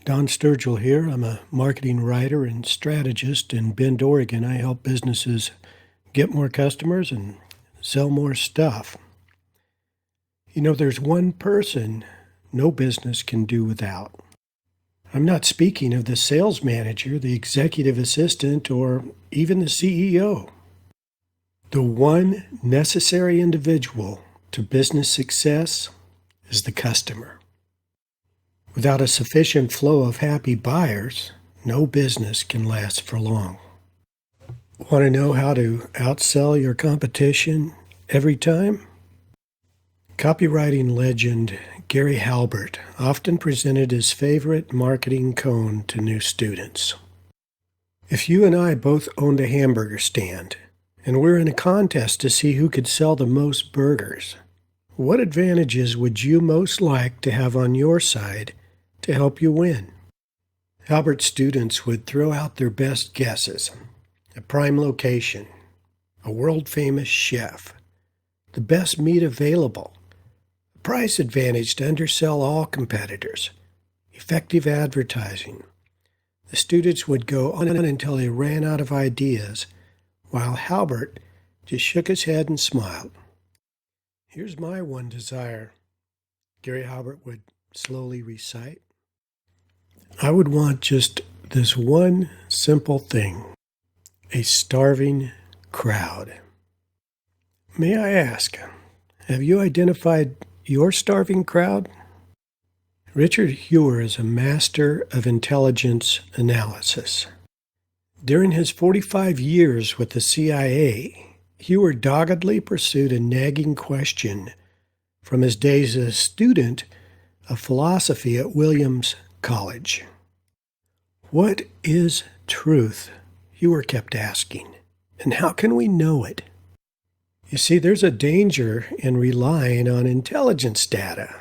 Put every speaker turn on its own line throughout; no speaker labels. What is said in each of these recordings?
Don Sturgill here. I'm a marketing writer and strategist in Bend, Oregon. I help businesses get more customers and sell more stuff. There's one person no business can do without. I'm not speaking of the sales manager, the executive assistant, or even the CEO. The one necessary individual to business success is the customer. Without a sufficient flow of happy buyers, no business can last for long. Want to know how to outsell your competition every time? Copywriting legend Gary Halbert often presented his favorite marketing cone to new students. If you and I both owned a hamburger stand, and we're in a contest to see who could sell the most burgers, what advantages would you most like to have on your side to help you win? Halbert's students would throw out their best guesses: a prime location, a world-famous chef, the best meat available, a price advantage to undersell all competitors, effective advertising. The students would go on until they ran out of ideas, while Halbert just shook his head and smiled. "Here's my one desire," Gary Halbert would slowly recite. "I would want just this one simple thing: a starving crowd." May I ask, have you identified your starving crowd? Richard Hewer is a master of intelligence analysis. During his 45 years with the CIA, Hewer doggedly pursued a nagging question from his days as a student of philosophy at Williams College. What is truth? Hewer kept asking, and how can we know it? You see, there's a danger in relying on intelligence data,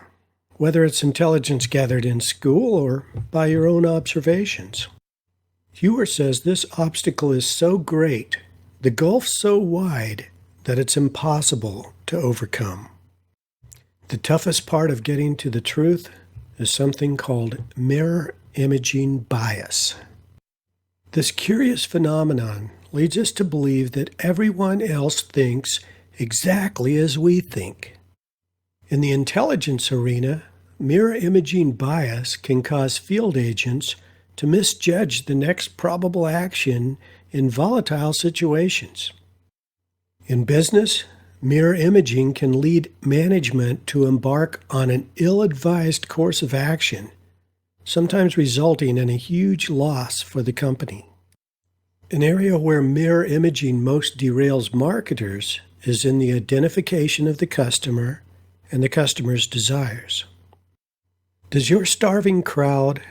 whether it's intelligence gathered in school or by your own observations. Hewer says this obstacle is so great, the gulf so wide, that it's impossible to overcome. The toughest part of getting to the truth is something called mirror imaging bias. This curious phenomenon leads us to believe that everyone else thinks exactly as we think. In the intelligence arena, mirror imaging bias can cause field agents to misjudge the next probable action in volatile situations. In business, mirror imaging can lead management to embark on an ill-advised course of action, sometimes resulting in a huge loss for the company. An area where mirror imaging most derails marketers is in the identification of the customer and the customer's desires. Does your starving crowd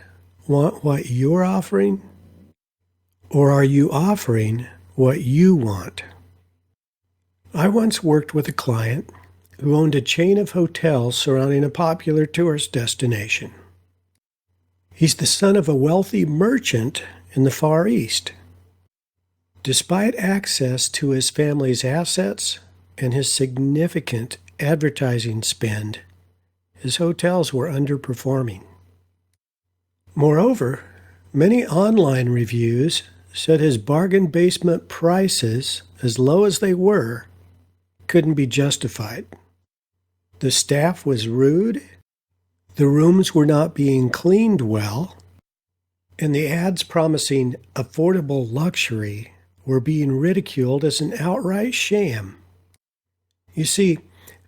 want what you're offering? Or are you offering what you want? I once worked with a client who owned a chain of hotels surrounding a popular tourist destination. He's the son of a wealthy merchant in the Far East. Despite access to his family's assets and his significant advertising spend, his hotels were underperforming. Moreover, many online reviews said his bargain basement prices, as low as they were, couldn't be justified. The staff was rude, the rooms were not being cleaned well, and the ads promising affordable luxury were being ridiculed as an outright sham. You see,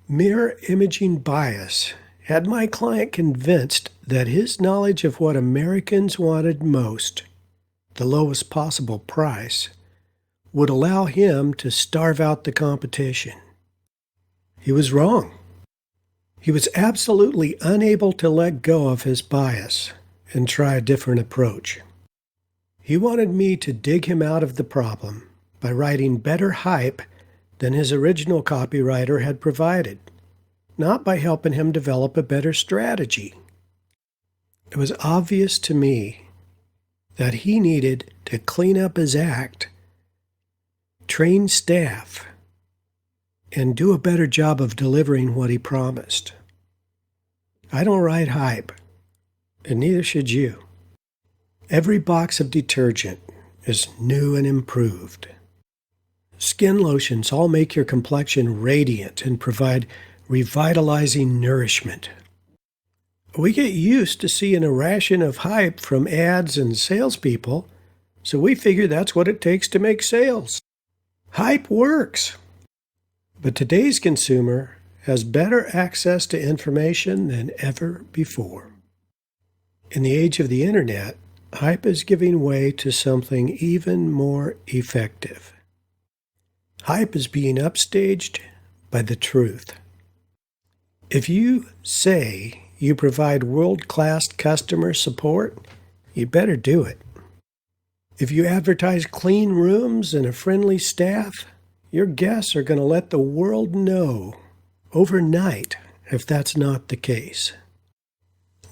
mirror imaging bias had my client convinced that his knowledge of what Americans wanted most, the lowest possible price, would allow him to starve out the competition. He was wrong. He was absolutely unable to let go of his bias and try a different approach. He wanted me to dig him out of the problem by writing better hype than his original copywriter had provided, not by helping him develop a better strategy. It was obvious to me that he needed to clean up his act, train staff, and do a better job of delivering what he promised. I don't write hype, and neither should you. Every box of detergent is new and improved. Skin lotions all make your complexion radiant and provide revitalizing nourishment. We get used to seeing a ration of hype from ads and salespeople, so we figure that's what it takes to make sales. Hype works. But today's consumer has better access to information than ever before. In the age of the internet, hype is giving way to something even more effective. Hype is being upstaged by the truth. If you say you provide world-class customer support, you better do it. If you advertise clean rooms and a friendly staff, your guests are going to let the world know overnight if that's not the case.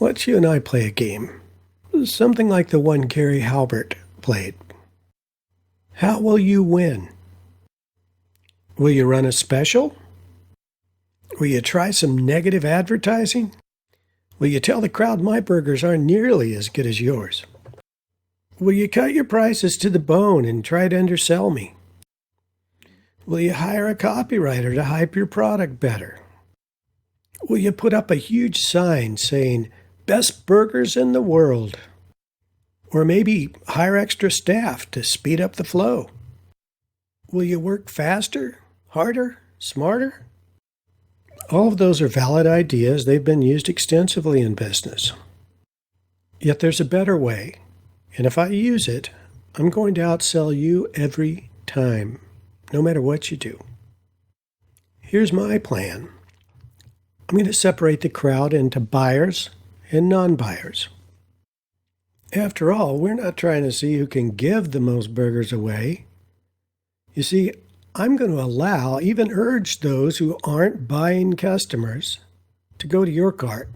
Let's you and I play a game, something like the one Gary Halbert played. How will you win? Will you run a special? Will you try some negative advertising? Will you tell the crowd my burgers aren't nearly as good as yours? Will you cut your prices to the bone and try to undersell me? Will you hire a copywriter to hype your product better? Will you put up a huge sign saying, "Best burgers in the world"? Or maybe hire extra staff to speed up the flow? Will you work faster, harder, smarter? All of those are valid ideas. They've been used extensively in business. Yet there's a better way, and if I use it, I'm going to outsell you every time, no matter what you do. Here's my plan. I'm going to separate the crowd into buyers and non-buyers. After all, we're not trying to see who can give the most burgers away. You see, I'm going to allow, even urge those who aren't buying customers to go to your cart.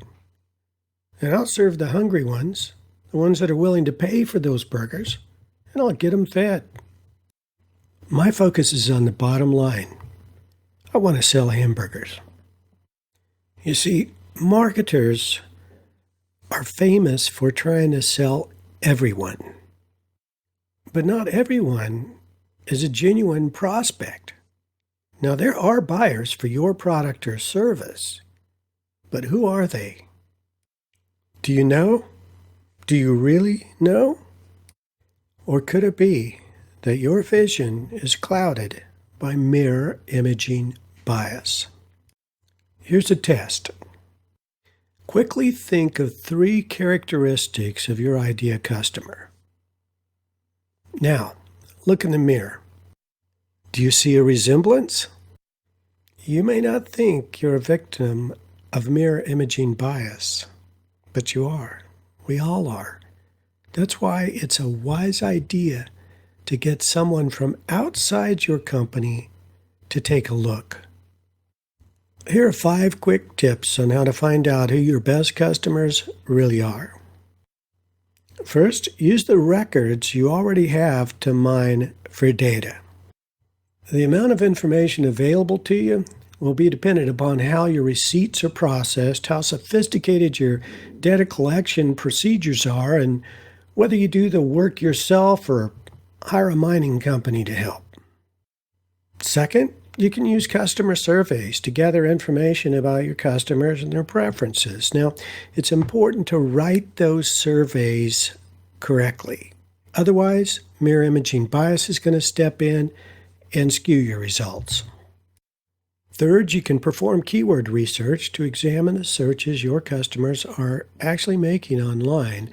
And I'll serve the hungry ones, the ones that are willing to pay for those burgers, and I'll get them fed. My focus is on the bottom line. I want to sell hamburgers. You see, marketers are famous for trying to sell everyone. But not everyone is a genuine prospect. Now, there are buyers for your product or service, but who are they? Do you know? Do you really know? Or could it be that your vision is clouded by mirror imaging bias? Here's a test. Quickly think of 3 characteristics of your ideal customer. Now, look in the mirror. Do you see a resemblance? You may not think you're a victim of mirror imaging bias, but you are. We all are. That's why it's a wise idea to get someone from outside your company to take a look. Here are 5 quick tips on how to find out who your best customers really are. First, use the records you already have to mine for data. The amount of information available to you will be dependent upon how your receipts are processed, how sophisticated your data collection procedures are, and whether you do the work yourself or hire a mining company to help. Second, you can use customer surveys to gather information about your customers and their preferences. Now, it's important to write those surveys correctly. Otherwise, mirror imaging bias is going to step in and skew your results. Third, you can perform keyword research to examine the searches your customers are actually making online.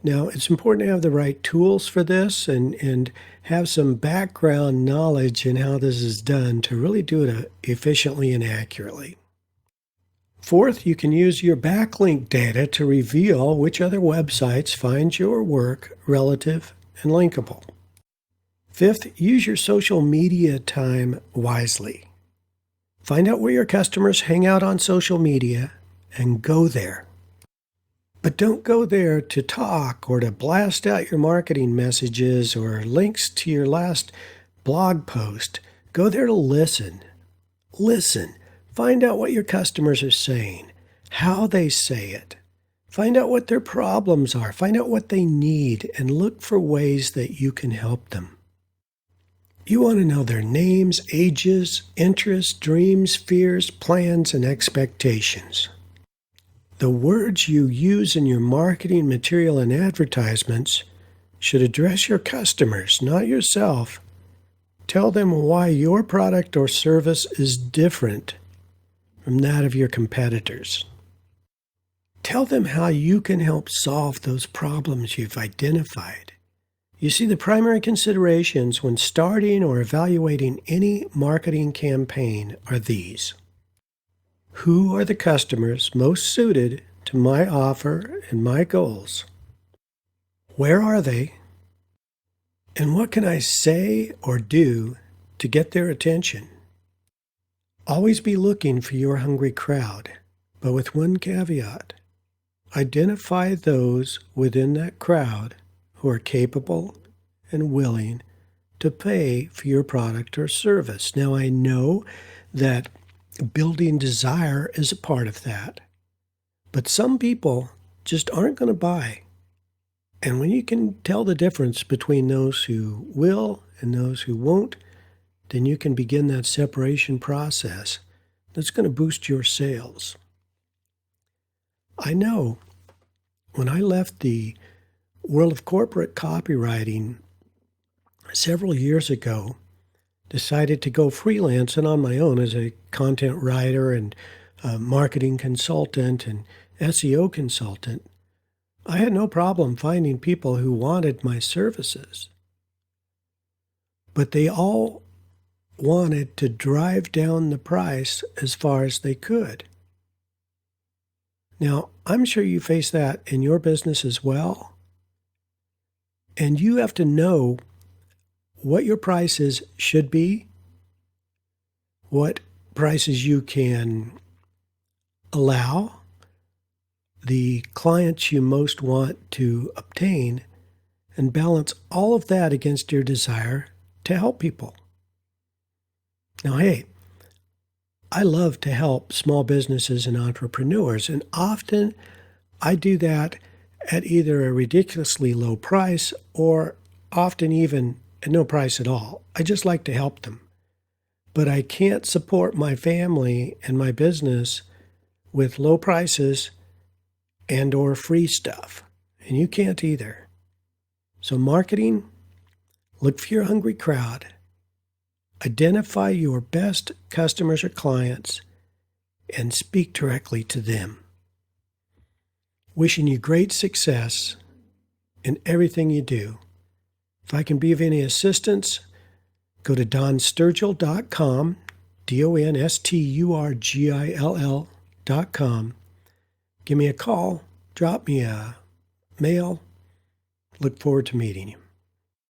Now, it's important to have the right tools for this and have some background knowledge in how this is done to really do it efficiently and accurately. Fourth, you can use your backlink data to reveal which other websites find your work relative and linkable. Fifth, use your social media time wisely. Find out where your customers hang out on social media and go there. But don't go there to talk or to blast out your marketing messages or links to your last blog post. Go there to listen. Listen. Find out what your customers are saying, how they say it. Find out what their problems are. Find out what they need and look for ways that you can help them. You want to know their names, ages, interests, dreams, fears, plans, and expectations. The words you use in your marketing material and advertisements should address your customers, not yourself. Tell them why your product or service is different from that of your competitors. Tell them how you can help solve those problems you've identified. You see, the primary considerations when starting or evaluating any marketing campaign are these. Who are the customers most suited to my offer and my goals? Where are they? And what can I say or do to get their attention? Always be looking for your hungry crowd, but with one caveat. Identify those within that crowd who are capable and willing to pay for your product or service. Now, I know that building desire is a part of that, but some people just aren't going to buy. And when you can tell the difference between those who will and those who won't, then you can begin that separation process that's going to boost your sales. I know when I left the world of corporate copywriting several years ago, decided to go freelance and on my own as a content writer and marketing consultant and SEO consultant, I had no problem finding people who wanted my services. But they all wanted to drive down the price as far as they could. Now, I'm sure you face that in your business as well. And you have to know what your prices should be, what prices you can allow, the clients you most want to obtain, and balance all of that against your desire to help people. Now, hey, I love to help small businesses and entrepreneurs, and often I do that at either a ridiculously low price or often even at no price at all. I just like to help them. But I can't support my family and my business with low prices and or free stuff. And you can't either. So marketing, look for your hungry crowd. Identify your best customers or clients and speak directly to them. Wishing you great success in everything you do. If I can be of any assistance, go to donsturgill.com, DONSTURGILL.com. Give me a call, drop me a mail. Look forward to meeting you.